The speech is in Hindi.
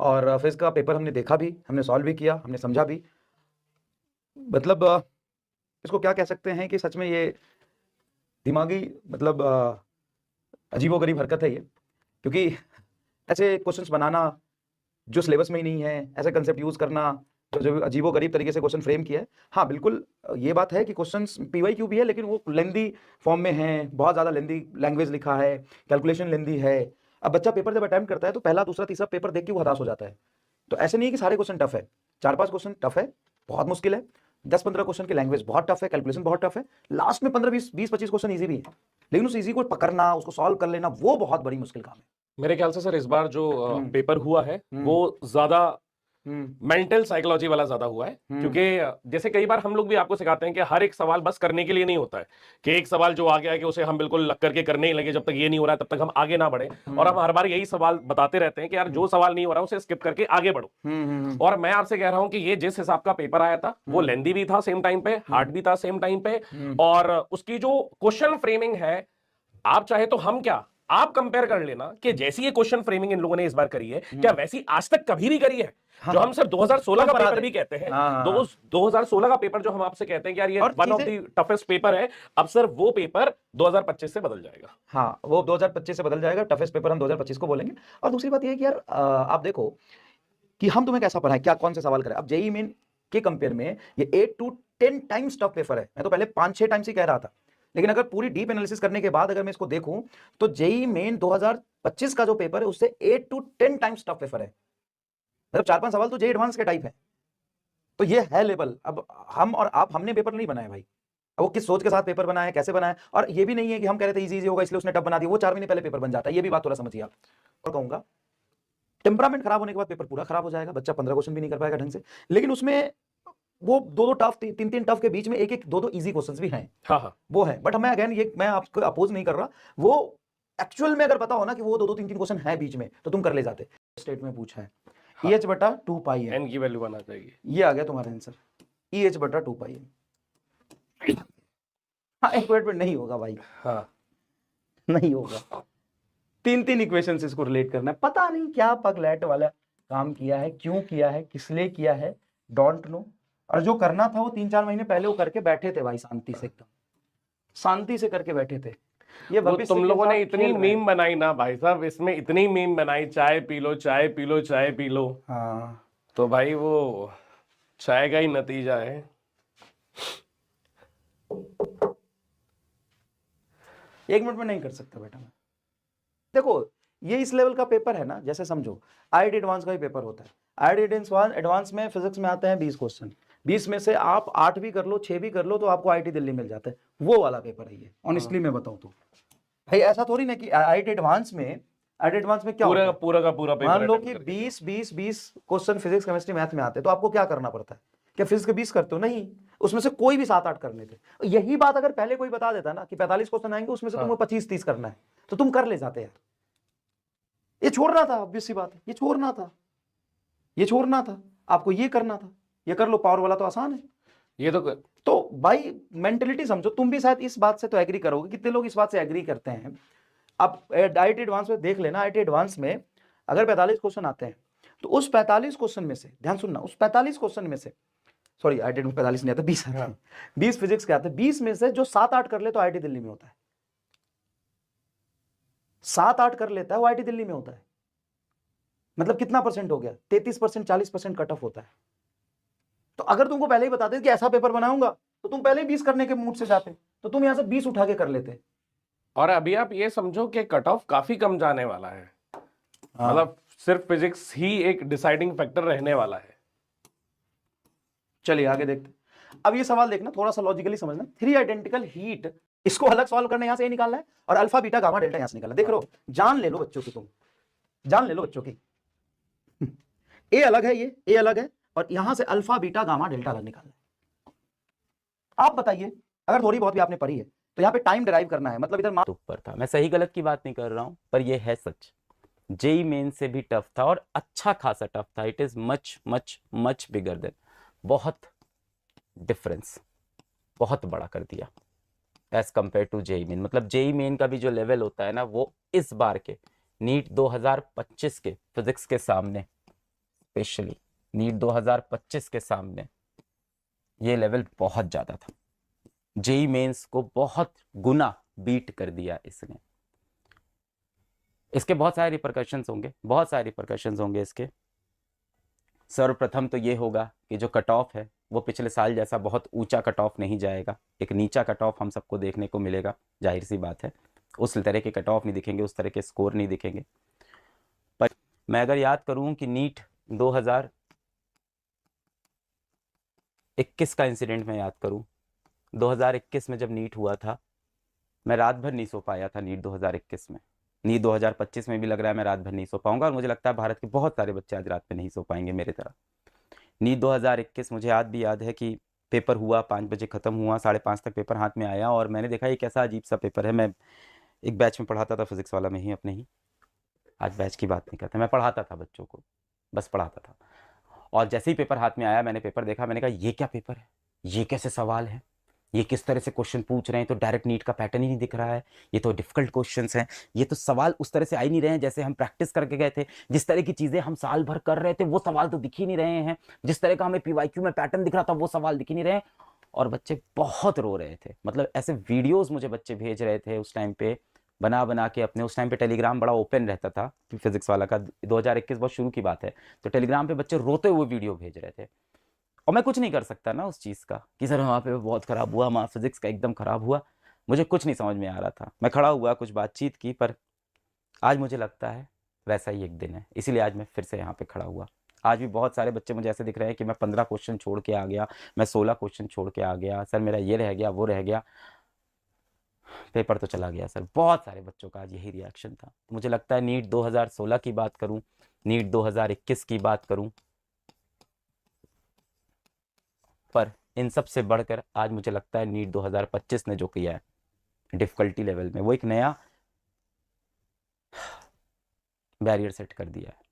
और फिजिक्स का पेपर हमने देखा भी, हमने सॉल्व भी किया, हमने समझा भी। मतलब इसको क्या कह सकते हैं कि सच में ये दिमागी मतलब अजीबोगरीब हरकत है ये, क्योंकि ऐसे क्वेश्चंस बनाना जो सिलेबस में ही नहीं है, ऐसे कंसेप्ट यूज करना जो अजीबोगरीब तरीके से क्वेश्चन फ्रेम किया है। हाँ बिल्कुल ये बात है कि क्वेश्चंस पीवाईक्यू भी है, लेकिन वो लेंदी फॉर्म में है, बहुत ज़्यादा लेंदी लैंग्वेज लिखा है, कैलकुलेशन लेंदी है। अब बच्चा पेपर जब अटेम्प्ट करता है तो पहला दूसरा तीसरा पेपर देख के वो हताश हो जाता है। तो ऐसे नहीं है कि सारे क्वेश्चन टफ है, 4-5 क्वेश्चन टफ है, बहुत मुश्किल है, 10-15 क्वेश्चन की लैंग्वेज बहुत टफ है, कैलकुलेशन बहुत टफ है, लास्ट में 15-20-25 क्वेश्चन ईजी भी है, लेकिन उस ईजी को पकड़ना, उसको सॉल्व कर लेना, वो बहुत बड़ी मुश्किल काम है। मेरे ख्याल से सर इस बार जो पेपर हुआ है वो ज्यादा मेंटल साइकोलॉजी वाला ज्यादा हुआ है, क्योंकि जैसे कई बार हम लोग भी आपको सिखाते हैं कि हर एक सवाल बस करने के लिए नहीं होता है, कि एक सवाल जो आ गया है कि उसे हम बिल्कुल लग करके करने ही लगे, जब तक ये नहीं हो रहा है तब तक हम आगे ना बढ़े। और हम हर बार यही सवाल बताते रहते हैं कि यार जो सवाल नहीं हो रहा उसे स्किप करके आगे बढ़ो। और मैं आपसे कह रहा हूं कि ये जिस हिसाब का पेपर आया था वो लेंदी भी था सेम टाइम पे, हार्ड भी था सेम टाइम पे, और उसकी जो क्वेश्चन फ्रेमिंग है, आप चाहे तो हम क्या आप कंपेयर कर लेना कि जैसी ये क्वेश्चन फ्रेमिंग इन लोगों ने इस बार करी है, क्या वैसी आज तक कभी भी करी है? हाँ, जो हम सर 2016 का पेपर भी कहते हैं, हाँ, 2016 का पेपर जो हम आपसे कहते हैं कि यार ये one of the toughest paper है, अब सर वो पेपर 2025 से बदल जाएगा। हाँ वो 2025 से बदल जाएगा, टफेस्ट पेपर हम 2025 को बोलेंगे। और दूसरी बात ये है कि यार आप देखो कि हम तुम्हें कैसा पढ़ाएं, क्या कौन से सवाल करें। अब जेईई मेन के कंपेयर में ये 8 to 10 टाइम्स टफ पेपर है। मैं तो पहले 5-6 टाइम्स ही कह रहा था, लेकिन अगर पूरी डीप एनालिसिस करने के बाद अगर मैं इसको देखूं तो जेईई मेन 2025 का जो पेपर है उससे 8 to 10 टाइम्स टफ पेपर है। मतलब 4-5 सवाल तो जेईई एडवांस के टाइप है। तो ये है लेवल। अब हम और आप, हमने पेपर नहीं बनाया भाई, वो किस सोच के साथ पेपर बनाया है, कैसे बनाया है। और ये भी नहीं है कि हम कह रहे थे इजी इजी होगा इसलिए उसने टफ बना दिया, वो 4 महीने पहले पेपर बन जाता है। ये भी बात थोड़ा समझिए आप। और कहूंगा टेम्परामेंट खराब होने के बाद पेपर पूरा खराब हो जाएगा, बच्चा 15 क्वेश्चन भी नहीं कर पाएगा ढंग से। लेकिन उसमें वो 2-2 टफ, 3-3 टफ के बीच में 1-1, 2-2 इजी क्वेश्चंस भी हैं। हाँ वो है। बट मैं अगेन ये मैं आपको अपोज नहीं कर रहा, वो एक्चुअल में अगर पता हो ना कि वो 2-2 3-3 क्वेश्चन है बीच में तो तुम कर ले जाते। स्टेट में पूछा है EH बटा 2 पाई है, एन की वैल्यू आना चाहिए, ये आ गया तुम्हारा आंसर EH बटा 2 पाई है। हाँ एक मिनट में नहीं होगा भाई, हाँ नहीं होगा। 3-3 इक्वेशंस इसको रिलेट करना है, पता नहीं क्या पगलैट वाला काम किया है, क्यों किया है, किस लिए किया है, डोंट नो। और जो करना था वो 3-4 महीने पहले वो करके बैठे थे भाई, शांति से, एकदम शांति से करके बैठे थे। ये वो तुम लोगों ने इतनी मीम बनाई ना भाई साहब, इसमें इतनी मीम बनाई, चाय पी लो चाय पी लो चाय पी लो। हाँ तो भाई वो चाय का ही नतीजा है। एक मिनट में नहीं कर सकता बेटा मैं। देखो ये इस लेवल का पेपर है ना, जैसे समझो आईआईटी एडवांस का ही पेपर होता है। आईआईटी एडवांस में फिजिक्स में आते हैं 20 क्वेश्चन, 20 में से आप 8 भी कर लो, 6 भी कर लो तो आपको आईआईटी दिल्ली मिल जाता है। वो वाला पेपर है ये, ऑनेस्टली मैं बताऊं तो भाई। ऐसा थोड़ी ना कि आईआईटी एडवांस में क्या पूरा होता है? पूरा का पूरा पेपर मान लो कि 20 क्वेश्चन फिजिक्स केमिस्ट्री मैथ में आते हैं, तो आपको क्या करना पड़ता है? क्या फिजिक्स के 20 करते हो? नहीं, उसमें से कोई भी 7-8 कर लेते। यही बात अगर पहले कोई बता देता ना कि 45 क्वेश्चन आएंगे, उसमें से तुमको 25-30 करना है, तो तुम कर ले जाते यार। ये छोड़ना था, ऑब्वियस सी बात है, ये छोड़ना था, ये छोड़ना था, आपको ये करना था। ये कर लो, पावर वाला तो आसान है ये तो भाई मेंटेलिटी समझो। तुम भी शायद इस बात से तो एग्री करोगे, कितने लोग इस बात से एग्री करते हैं। अब आईआईटी एडवांस में देख लेना, आईआईटी एडवांस में अगर 45 क्वेश्चन आते हैं तो उस 45 क्वेश्चन में से, ध्यान सुनना, उस 45 क्वेश्चन में से, सॉरी आईआईटी में 45 नहीं आते, 20 आते हैं, 20 फिजिक्स के आते हैं। 20 में से जो 7-8 कर ले तो आईआईटी दिल्ली में होता है। 7-8 कर लेता है वो आईआईटी दिल्ली में होता है। मतलब कितना परसेंट हो गया? 33%, 40% कट ऑफ होता है। तो अगर तुमको पहले ही बता दे कि ऐसा पेपर बनाऊंगा तो तुम पहले ही 20 करने के मूड से जाते, तो तुम यहां से 20 उठा के कर लेते। और अभी आप ये समझो कि कट ऑफ काफी कम जाने वाला है। मतलब सिर्फ फिजिक्स ही एक डिसाइडिंग फैक्टर रहने वाला है। चलिए आगे देखते। अब ये सवाल देखना, थोड़ा सा लॉजिकली समझना। 3 आइडेंटिकल हीट, इसको अलग सॉल्व करना, यहां से ये निकालना है, और अल्फा बीटा गामा डेल्टा यहां से निकालना। देख रहे हो, जान ले लो बच्चों की, तुम जान ले लो बच्चों की। ए अलग है, ये ए अलग है, और यहां से अल्फा बीटा गामा डेल्टा अलग निकालना है। आप बताइए, अगर थोड़ी बहुत भी आपने पढ़ी है तो यहाँ पे टाइम डिराइव करना है। मतलब इधर ऊपर था, मैं सही गलत की बात नहीं कर रहा हूं, पर यह है सच। जेई मेन से भी टफ था और अच्छा खासा टफ था। It is much much much bigger than, बहुत डिफरेंस, बहुत बड़ा कर दिया as compare to JEE main. मतलब जेई मेन का भी जो लेवल होता है ना, वो इस बार के नीट 2025 के फिजिक्स के सामने स्पेशली नीट 2025 के सामने ये लेवल बहुत ज़्यादा था। जेई मेंस को बहुत गुना बीट कर दिया इसने। इसके बहुत सारे रिपरकशंस होंगे इसके। सर्वप्रथम तो ये होगा कि जो कट ऑफ है वो पिछले साल जैसा बहुत ऊंचा कट ऑफ नहीं जाएगा, एक नीचा कट ऑफ हम सबको देखने को मिलेगा, जाहिर सी बात है। उस तरह के कट ऑफ नहीं दिखेंगे, उस तरह के स्कोर नहीं दिखेंगे। पर मैं अगर याद करूं कि नीट 2021 का इंसिडेंट मैं याद करूं, 2021 में जब नीट हुआ था मैं रात भर नहीं सो पाया था नीट 2021 में। नीट 2025 में भी लग रहा है मैं रात भर नहीं सो पाऊंगा, और मुझे लगता है भारत के बहुत सारे बच्चे आज रात में नहीं सो पाएंगे मेरी तरह। नीट 2021 मुझे आज भी याद है कि पेपर हुआ, 5 बजे ख़त्म हुआ, 5:30 तक पेपर हाथ में आया, और मैंने देखा ये कैसा अजीब सा पेपर है। मैं एक बैच में पढ़ाता था फिजिक्स वाला में ही अपने ही, आज बैच की बात नहीं करता, मैं पढ़ाता था बच्चों को, बस पढ़ाता था। और जैसे ही पेपर हाथ में आया मैंने पेपर देखा, मैंने कहा ये क्या पेपर है, ये कैसे सवाल है, ये किस तरह से क्वेश्चन पूछ रहे हैं, तो डायरेक्ट नीट का पैटर्न ही नहीं दिख रहा है, ये तो डिफिकल्ट क्वेश्चंस हैं, ये तो सवाल उस तरह से आ ही नहीं रहे हैं जैसे हम प्रैक्टिस करके गए थे, जिस तरह की चीज़ें हम साल भर कर रहे थे वो सवाल तो दिख ही नहीं रहे हैं, जिस तरह का हमें पीवाईक्यू में पैटर्न दिख रहा था वो सवाल दिख ही नहीं रहे हैं। और बच्चे बहुत रो रहे थे, मतलब ऐसे वीडियोज़ मुझे बच्चे भेज रहे थे उस टाइम पे, बना के अपने। उस टाइम पे टेलीग्राम बड़ा ओपन रहता था फिजिक्स वाला का, 2021 बहुत शुरू की बात है, तो टेलीग्राम पे बच्चे रोते हुए वीडियो भेज रहे थे। और मैं कुछ नहीं कर सकता ना उस चीज़ का कि सर वहाँ पे बहुत ख़राब हुआ, वहाँ फिजिक्स का एकदम ख़राब हुआ, मुझे कुछ नहीं समझ में आ रहा था। मैं खड़ा हुआ, कुछ बातचीत की, पर आज मुझे लगता है वैसा ही एक दिन है, इसीलिए आज मैं फिर से यहाँ पे खड़ा हुआ। आज भी बहुत सारे बच्चे मुझे ऐसे दिख रहे हैं कि मैं 15 क्वेश्चन छोड़ के आ गया, मैं 16 क्वेश्चन छोड़ के आ गया, सर मेरा ये रह गया, वो रह गया, पेपर तो चला गया सर। बहुत सारे बच्चों का आज यही रिएक्शन था। मुझे लगता है नीट 2016 की बात करूं, नीट 2021 की बात करूं, पर इन सब से बढ़कर आज मुझे लगता है नीट 2025 ने जो किया है डिफिकल्टी लेवल में, वो एक नया बैरियर सेट कर दिया है।